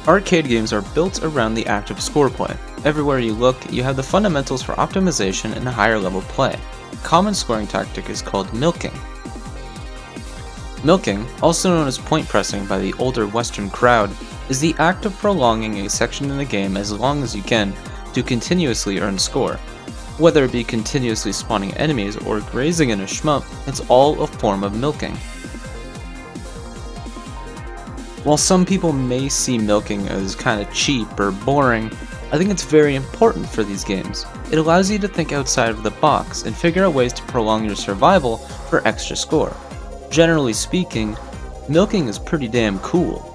Arcade games are built around the act of score play. Everywhere you look, you have the fundamentals for optimization and higher level play. A common scoring tactic is called milking. Milking, also known as point pressing by the older Western crowd, is the act of prolonging a section in a game as long as you can to continuously earn score. Whether it be continuously spawning enemies or grazing in a shmup, it's all a form of milking. While some people may see milking as kinda cheap or boring, I think it's very important for these games. It allows you to think outside of the box and figure out ways to prolong your survival for extra score. Generally speaking, milking is pretty damn cool.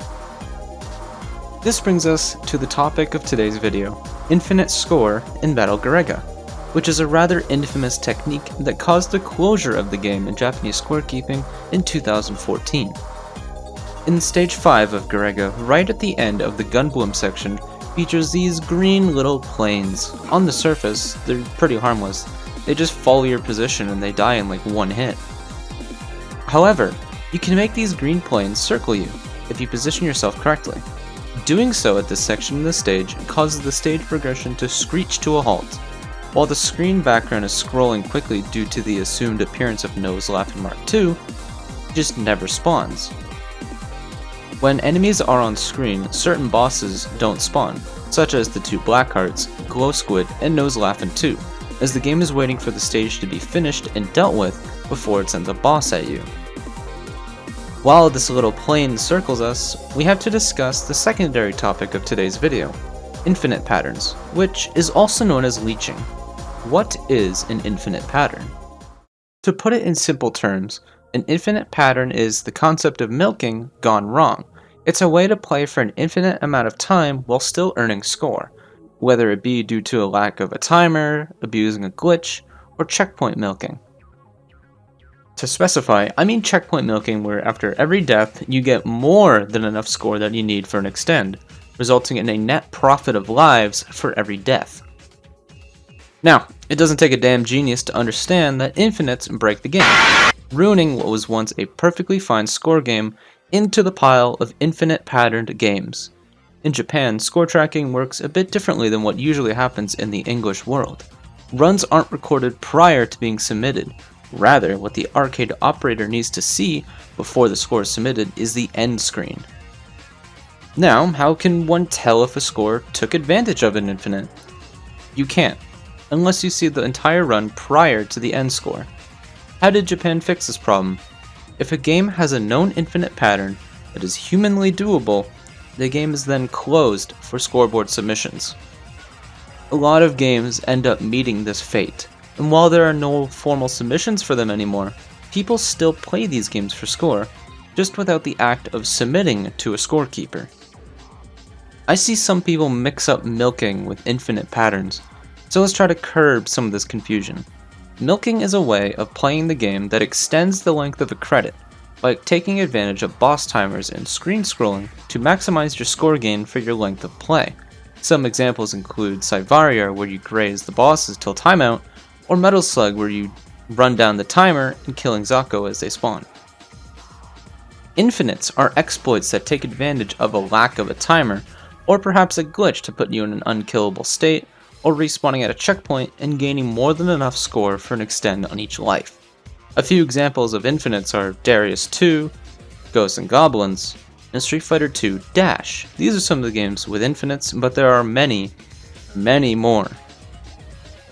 This brings us to the topic of today's video, infinite score in Battle Garegga, which is a rather infamous technique that caused the closure of the game in Japanese scorekeeping in 2014. In stage 5 of Garegga, right at the end of the Gunbloom section, features these green little planes. On the surface, they're pretty harmless. They just follow your position and they die in like one hit. However, you can make these green planes circle you if you position yourself correctly. Doing so at this section of the stage causes the stage progression to screech to a halt. While the screen background is scrolling quickly due to the assumed appearance of Nose Laughing Mark II, it just never spawns. When enemies are on screen, certain bosses don't spawn, such as the two Black Hearts, Glow Squid, and Nose Laughing 2, as the game is waiting for the stage to be finished and dealt with before it sends a boss at you. While this little plane circles us, we have to discuss the secondary topic of today's video, infinite patterns, which is also known as leeching. What is an infinite pattern? To put it in simple terms, an infinite pattern is the concept of milking gone wrong. It's a way to play for an infinite amount of time while still earning score, whether it be due to a lack of a timer, abusing a glitch, or checkpoint milking. To specify, I mean checkpoint milking where after every death you get more than enough score that you need for an extend, resulting in a net profit of lives for every death. Now, it doesn't take a damn genius to understand that infinites break the game, ruining what was once a perfectly fine score game into the pile of infinite patterned games. In Japan, score tracking works a bit differently than what usually happens in the English world. Runs aren't recorded prior to being submitted. Rather, what the arcade operator needs to see before the score is submitted is the end screen. Now, how can one tell if a score took advantage of an infinite? You can't, unless you see the entire run prior to the end score. How did Japan fix this problem? If a game has a known infinite pattern that is humanly doable, the game is then closed for scoreboard submissions. A lot of games end up meeting this fate, and while there are no formal submissions for them anymore, people still play these games for score, just without the act of submitting to a scorekeeper. I see some people mix up milking with infinite patterns, so let's try to curb some of this confusion. Milking is a way of playing the game that extends the length of a credit by taking advantage of boss timers and screen scrolling to maximize your score gain for your length of play. Some examples include Cyvaria, where you graze the bosses till timeout, or Metal Slug, where you run down the timer and killing Zako as they spawn. Infinites are exploits that take advantage of a lack of a timer, or perhaps a glitch to put you in an unkillable state, or respawning at a checkpoint and gaining more than enough score for an extend on each life. A few examples of infinites are Darius 2, Ghosts and Goblins, and Street Fighter 2 Dash. These are some of the games with infinites, but there are many, many more.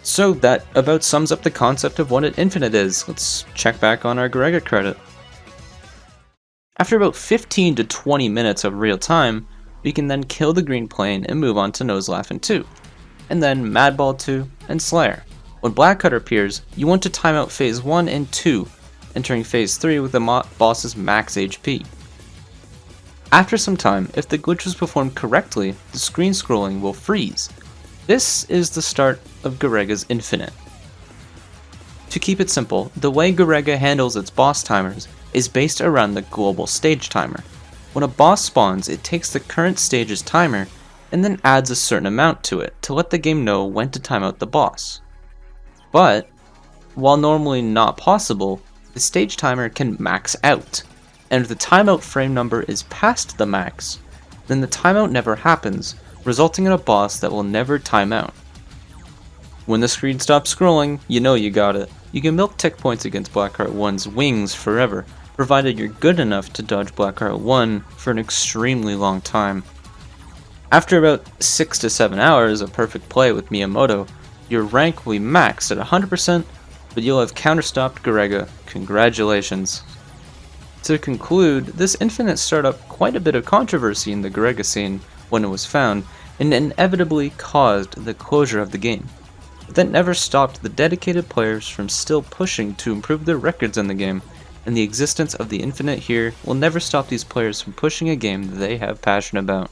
So that about sums up the concept of what an infinite is. Let's check back on our Garegga credit. After about 15 to 20 minutes of real time, we can then kill the green plane and move on to Nose Laughing 2, and then Madball 2 and Slayer. When Black Cutter appears, you want to time out phase 1 and 2, entering phase 3 with the boss's max HP. After some time, if the glitch was performed correctly, the screen scrolling will freeze. This is the start of Garegga's Infinite. To keep it simple, the way Garegga handles its boss timers is based around the global stage timer. When a boss spawns, it takes the current stage's timer and then adds a certain amount to it to let the game know when to time out the boss. But, while normally not possible, the stage timer can max out, and if the timeout frame number is past the max, then the timeout never happens, resulting in a boss that will never time out. When the screen stops scrolling, you know you got it. You can milk tech points against Blackheart 1's wings forever, provided you're good enough to dodge Blackheart 1 for an extremely long time. After about 6 to 7 hours of perfect play with Miyamoto, your rank will be maxed at 100%, but you'll have counterstopped Garegga. Congratulations. To conclude, this infinite stirred up quite a bit of controversy in the Garegga scene when it was found, and inevitably caused the closure of the game. But that never stopped the dedicated players from still pushing to improve their records in the game, and the existence of the infinite here will never stop these players from pushing a game that they have passion about.